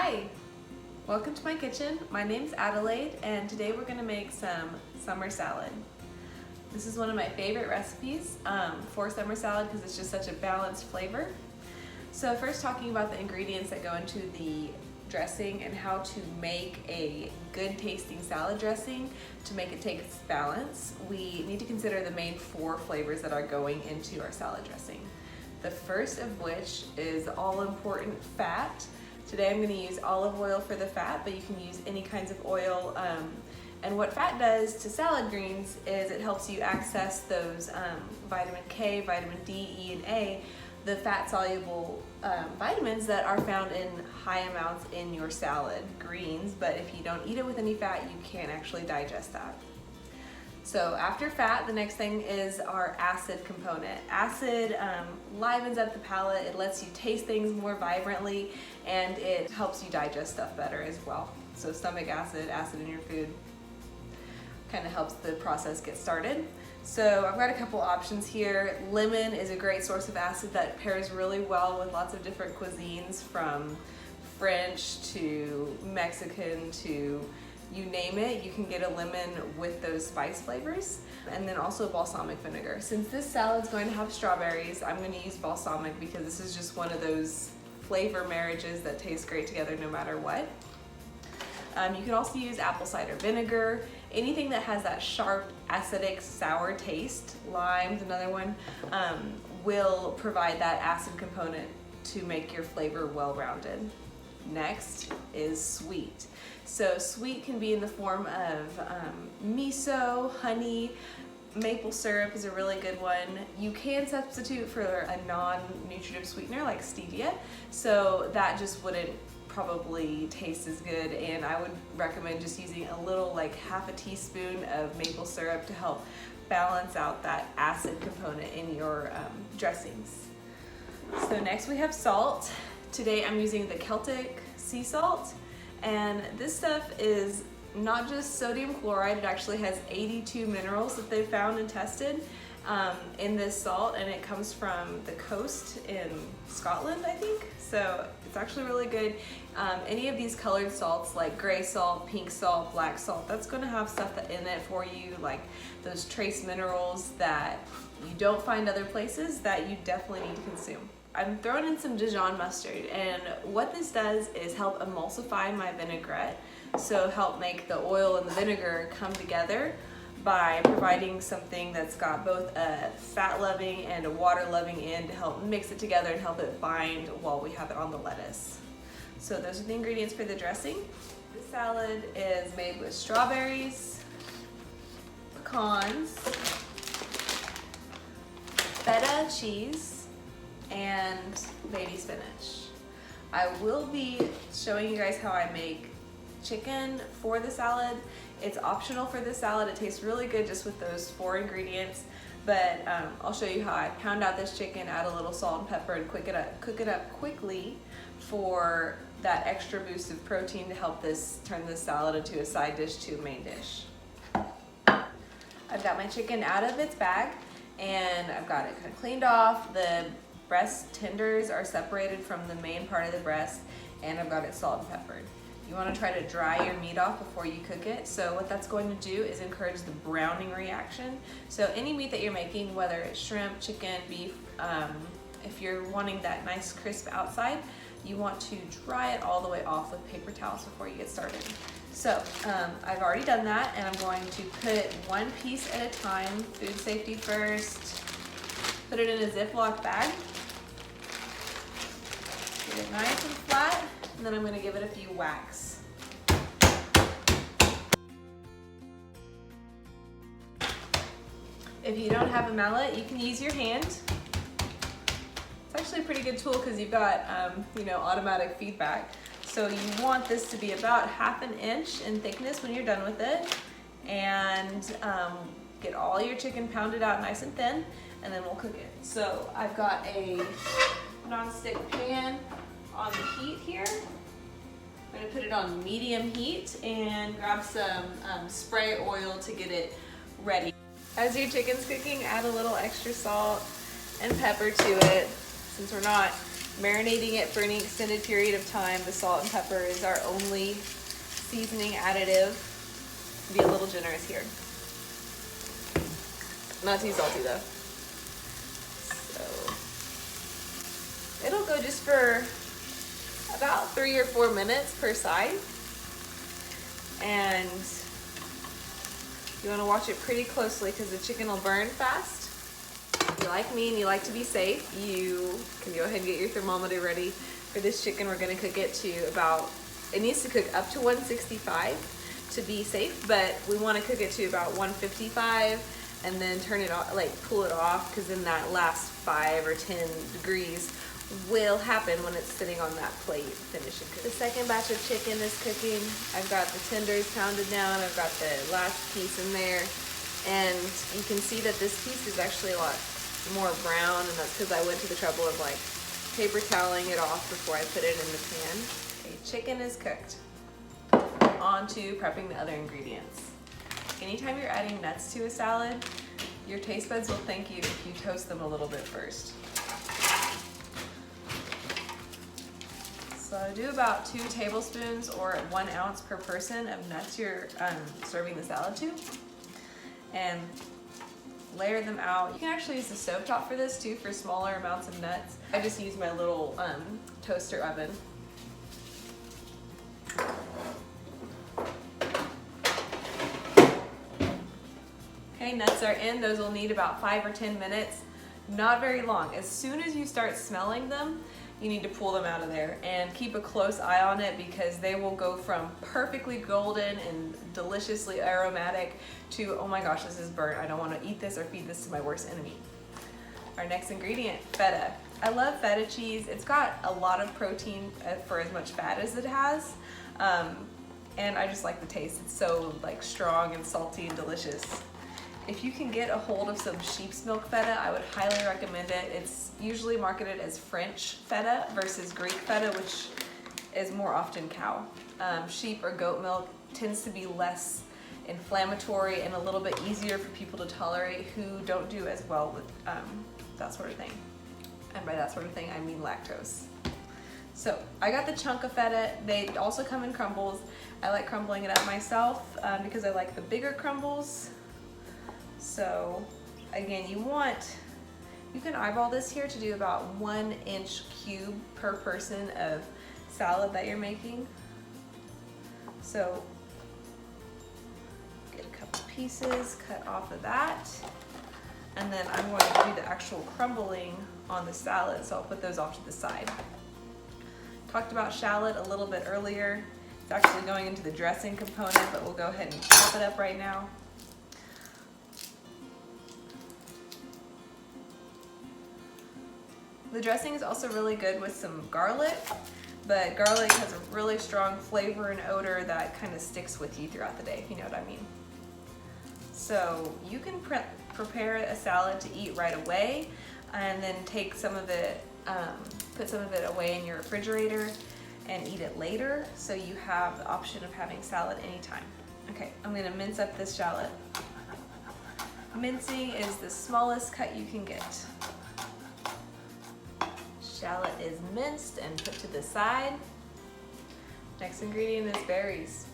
Hi, welcome to my kitchen. My name's Adelaide and today we're going to make some summer salad. This is one of my favorite recipes for summer salad because it's just such a balanced flavor. So first, talking about the ingredients that go into the dressing and how to make a good tasting salad dressing to make it take its balance, we need to consider the main 4 flavors that are going into our salad dressing. The first of which is all important fat. Today I'm going to use olive oil for the fat, but you can use any kinds of oil. And what fat does to salad greens is it helps you access those vitamin K, vitamin D, E, and A, the fat-soluble vitamins that are found in high amounts in your salad greens, but if you don't eat it with any fat, you can't actually digest that. So after fat, the next thing is our acid component. Acid livens up the palate, it lets you taste things more vibrantly, and it helps you digest stuff better as well. So stomach acid, acid in your food, kind of helps the process get started. So I've got a couple options here. Lemon is a great source of acid that pairs really well with lots of different cuisines, from French to Mexican to you name it. You can get a lemon with those spice flavors. And then also balsamic vinegar. Since this salad's going to have strawberries, I'm going to use balsamic because this is just one of those flavor marriages that taste great together no matter what. You can also use apple cider vinegar. Anything that has that sharp, acidic, sour taste, lime's another one, will provide that acid component to make your flavor well-rounded. Next is sweet. So sweet can be in the form of miso, honey, maple syrup is a really good one. You can substitute for a non-nutritive sweetener like stevia, so that just wouldn't probably taste as good, and I would recommend just using a little, like half a teaspoon of maple syrup to help balance out that acid component in your dressings. So next we have salt. Today I'm using the Celtic sea salt, and this stuff is not just sodium chloride, it actually has 82 minerals that they found and tested in this salt, and it comes from the coast in Scotland, I think. So it's actually really good. Any of these colored salts like gray salt, pink salt, black salt, that's going to have stuff in it for you, like those trace minerals that you don't find other places that you definitely need to consume. I'm throwing in some Dijon mustard, and what this does is help emulsify my vinaigrette, so help make the oil and the vinegar come together by providing something that's got both a fat-loving and a water-loving end to help mix it together and help it bind while we have it on the lettuce. So those are the ingredients for the dressing. This salad is made with strawberries, pecans, feta cheese, and baby spinach. I will be showing you guys how I make chicken for the salad. It's optional for this salad. It tastes really good just with those 4 ingredients, but I'll show you how I pound out this chicken, add a little salt and pepper, and cook it up quickly for that extra boost of protein to help turn this salad into a side dish to a main dish. I've got my chicken out of its bag, and I've got it kind of cleaned off. The breast tenders are separated from the main part of the breast, and I've got it salt and peppered. You want to try to dry your meat off before you cook it. So what that's going to do is encourage the browning reaction. So any meat that you're making, whether it's shrimp, chicken, beef, if you're wanting that nice crisp outside, you want to dry it all the way off with paper towels before you get started. So I've already done that, and I'm going to put one piece at a time, food safety first, put it in a Ziploc bag, get it nice and flat, and then I'm going to give it a few whacks. If you don't have a mallet, you can use your hand. It's actually a pretty good tool because you've got automatic feedback. So you want this to be about ½ an inch in thickness when you're done with it, and get all your chicken pounded out nice and thin, and then we'll cook it. So I've got a non-stick pan on the heat here. I'm going to put it on medium heat and grab some spray oil to get it ready. As your chicken's cooking, add a little extra salt and pepper to it. Since we're not marinating it for any extended period of time. The salt and pepper is our only seasoning additive. Be a little generous here. Not too salty though. So it'll go just for about 3 or 4 minutes per side. And you want to watch it pretty closely because the chicken will burn fast. If you like me and you like to be safe, you can go ahead and get your thermometer ready for this chicken. We're going to cook it to about, it needs to cook up to 165 to be safe, but we want to cook it to about 155 and then turn it off, like pull it off, because then that last 5 or 10 degrees will happen when it's sitting on that plate finishing cooking. The second batch of chicken is cooking. I've got the tenders pounded down. I've got the last piece in there. And you can see that this piece is actually a lot more brown, and that's because I went to the trouble of like paper toweling it off before I put it in the pan. Okay, chicken is cooked. On to prepping the other ingredients. Anytime you're adding nuts to a salad, your taste buds will thank you if you toast them a little bit first. So do about 2 tablespoons or 1 ounce per person of nuts you're serving the salad to, and layer them out. You can actually use the stovetop for this too, for smaller amounts of nuts. I just use my little toaster oven. Okay, nuts are in. Those will need about 5 or 10 minutes, not very long. As soon as you start smelling them, you need to pull them out of there and keep a close eye on it, because they will go from perfectly golden and deliciously aromatic to, oh my gosh, this is burnt. I don't want to eat this or feed this to my worst enemy. Our next ingredient, feta. I love feta cheese. It's got a lot of protein for as much fat as it has. And I just like the taste. It's so like strong and salty and delicious. If you can get a hold of some sheep's milk feta, I would highly recommend it. It's usually marketed as French feta versus Greek feta, which is more often cow. Sheep or goat milk tends to be less inflammatory and a little bit easier for people to tolerate who don't do as well with that sort of thing. And by that sort of thing, I mean lactose. So I got the chunk of feta. They also come in crumbles. I like crumbling it up myself because I like the bigger crumbles. So again, you can eyeball this here to do about 1 inch cube per person of salad that you're making. So get a couple pieces, cut off of that, and then I'm going to do the actual crumbling on the salad, so I'll put those off to the side. Talked about shallot a little bit earlier. It's actually going into the dressing component, but we'll go ahead and chop it up right now. The dressing is also really good with some garlic, but garlic has a really strong flavor and odor that kind of sticks with you throughout the day, if you know what I mean. So you can prepare a salad to eat right away, and then take some of it, put some of it away in your refrigerator and eat it later, so you have the option of having salad anytime. Okay, I'm gonna mince up this shallot. Mincing is the smallest cut you can get. Shallot is minced and put to the side. Next ingredient is berries.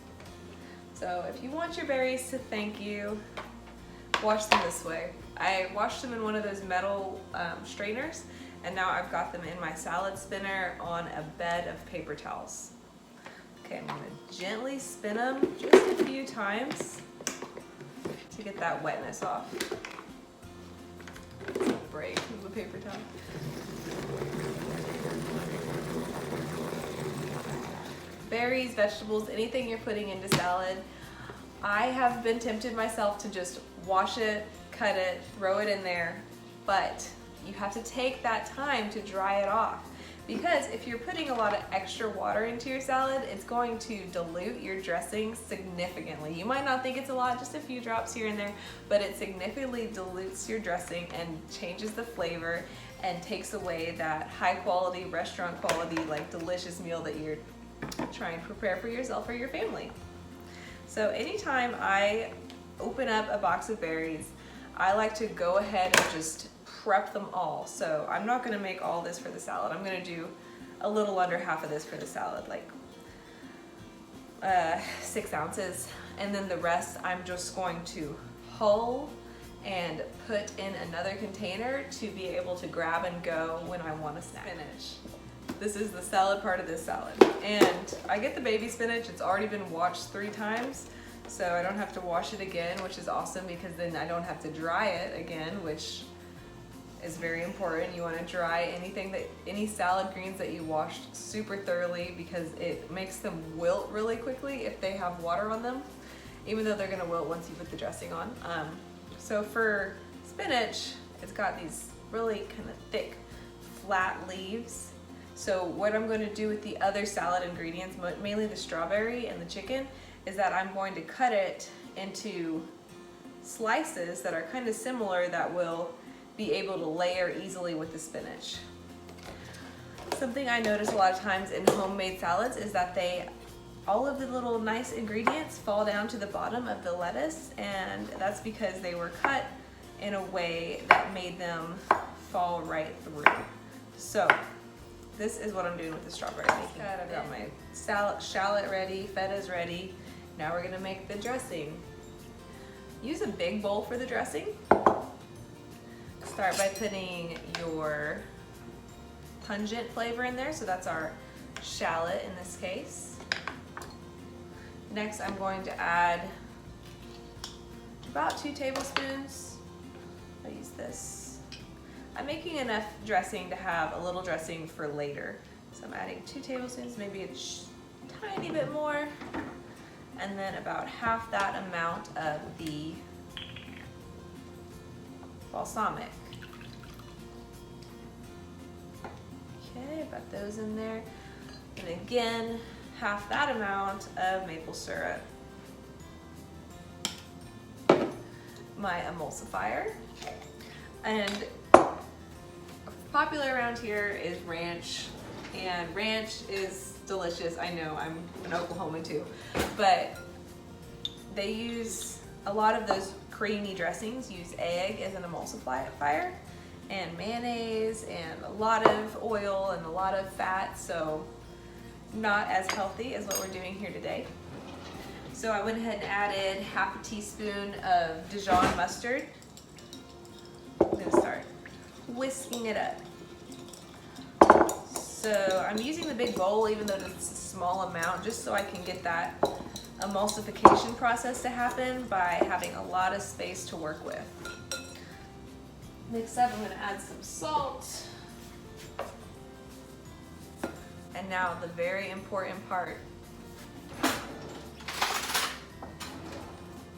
So if you want your berries to thank you, wash them this way. I washed them in one of those metal strainers, and now I've got them in my salad spinner on a bed of paper towels. Okay, I'm gonna gently spin them just a few times to get that wetness off. It's a break of the paper towel. Berries, vegetables, anything you're putting into salad. I have been tempted myself to just wash it, cut it, throw it in there, but you have to take that time to dry it off, because if you're putting a lot of extra water into your salad, it's going to dilute your dressing significantly. You might not think it's a lot, just a few drops here and there, but it significantly dilutes your dressing and changes the flavor and takes away that high quality, restaurant quality, like delicious meal that you're trying to prepare for yourself or your family. So anytime I open up a box of berries, I like to go ahead and just prep them all. So I'm not gonna make all this for the salad. I'm gonna do a little under half of this for the salad, like 6 ounces. And then the rest I'm just going to hull and put in another container to be able to grab and go when I want a snack. Spinach. This is the salad part of this salad. And I get the baby spinach, it's already been washed 3 times, so I don't have to wash it again, which is awesome because then I don't have to dry it again, which is very important. You want to dry any salad greens that you washed super thoroughly because it makes them wilt really quickly if they have water on them, even though they're gonna wilt once you put the dressing on. So for spinach, it's got these really kind of thick, flat leaves. So what I'm going to do with the other salad ingredients, mainly the strawberry and the chicken, is that I'm going to cut it into slices that are kind of similar that will be able to layer easily with the spinach. Something I notice a lot of times in homemade salads is that all of the little nice ingredients fall down to the bottom of the lettuce, and that's because they were cut in a way that made them fall right through. So this is what I'm doing with the strawberry. I've got my shallot ready, feta's ready. Now we're gonna make the dressing. Use a big bowl for the dressing. Start by putting your pungent flavor in there, so that's our shallot in this case. Next, I'm going to add about 2 tablespoons. I'll use this. I'm making enough dressing to have a little dressing for later. So I'm adding 2 tablespoons, maybe a tiny bit more, and then about half that amount of the balsamic. Okay, got those in there. And again, half that amount of maple syrup. My emulsifier. And popular around here is ranch, and ranch is delicious. I know, I'm an Oklahoman too, but they use a lot of those creamy dressings, use egg as an emulsifier, and mayonnaise, and a lot of oil and a lot of fat, so not as healthy as what we're doing here today. So I went ahead and added half a teaspoon of Dijon mustard. I'm gonna start whisking it up. So I'm using the big bowl even though it's a small amount, just so I can get that emulsification process to happen by having a lot of space to work with. Next up, I'm gonna add some salt. And now the very important part.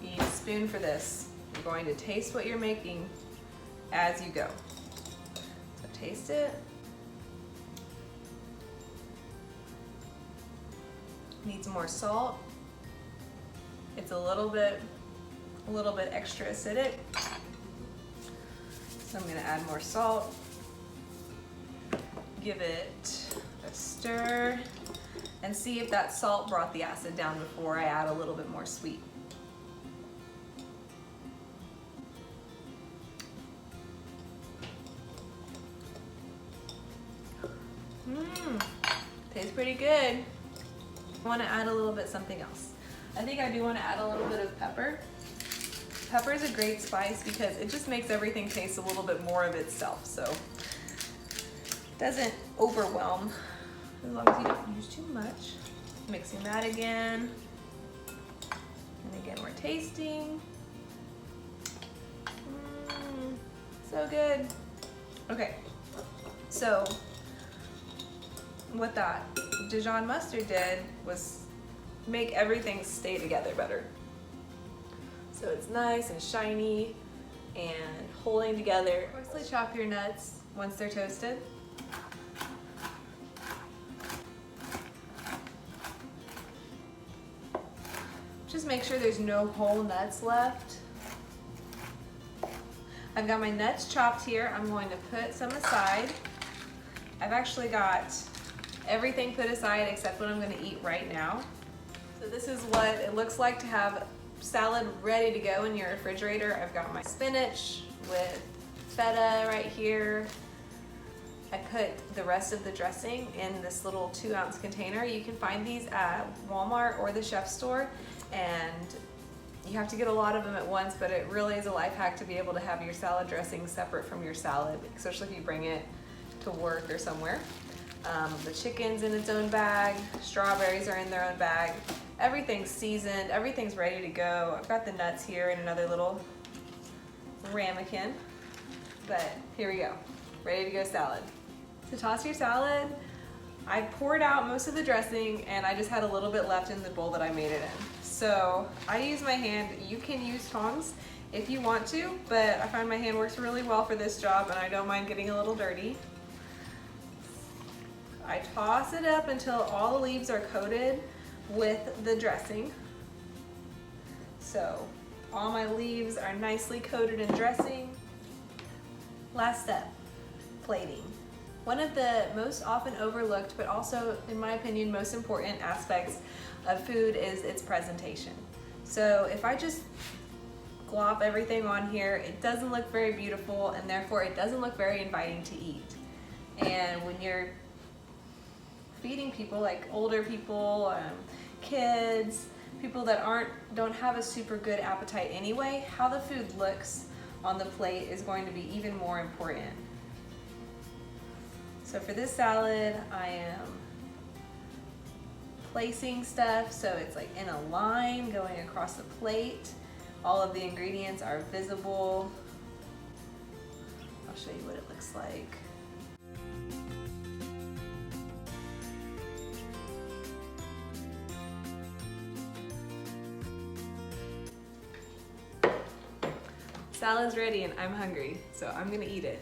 You need a spoon for this. You're going to taste what you're making as you go. So taste it. Needs more salt. It's a little bit extra acidic. So I'm gonna add more salt. Give it a stir and see if that salt brought the acid down before I add a little bit more sweet. Tastes pretty good. I want to add a little bit something else. I think I do want to add a little bit of pepper. Pepper is a great spice because it just makes everything taste a little bit more of itself, so it doesn't overwhelm as long as you don't use too much. Mixing that again, and again we're tasting. So good. Okay, so what that Dijon mustard did was make everything stay together better. So it's nice and shiny and holding together. Coarsely chop your nuts once they're toasted. Just make sure there's no whole nuts left. I've got my nuts chopped here. I'm going to put some aside. I've actually got everything put aside except what I'm going to eat right now. So this is what it looks like to have salad ready to go in your refrigerator. I've got my spinach with feta right here. I put the rest of the dressing in this little 2-ounce container. You can find these at Walmart or the chef store, and you have to get a lot of them at once, but it really is a life hack to be able to have your salad dressing separate from your salad, especially if you bring it to work or somewhere. The chicken's in its own bag, strawberries are in their own bag. Everything's seasoned, everything's ready to go. I've got the nuts here in another little ramekin, but here we go, ready to go salad. To toss your salad, I poured out most of the dressing and I just had a little bit left in the bowl that I made it in. So I use my hand. You can use tongs if you want to, but I find my hand works really well for this job and I don't mind getting a little dirty. I toss it up until all the leaves are coated with the dressing. So all my leaves are nicely coated in dressing. Last step, plating. One of the most often overlooked, but also, in my opinion, most important aspects of food is its presentation. So if I just glop everything on here, it doesn't look very beautiful, and therefore it doesn't look very inviting to eat. And when you're feeding people, like older people, kids, people that don't have a super good appetite anyway, how the food looks on the plate is going to be even more important. So for this salad, I am placing stuff so it's like in a line going across the plate. All of the ingredients are visible. I'll show you what it looks like. Salad's ready and I'm hungry, so I'm gonna eat it.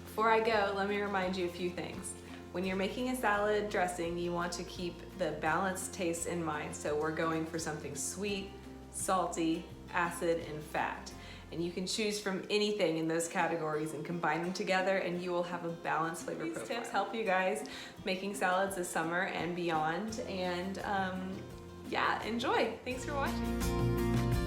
Before I go, let me remind you a few things. When you're making a salad dressing, you want to keep the balanced taste in mind. So we're going for something sweet, salty, acid, and fat. And you can choose from anything in those categories and combine them together and you will have a balanced flavor profile. These tips help you guys making salads this summer and beyond. And yeah, enjoy. Thanks for watching.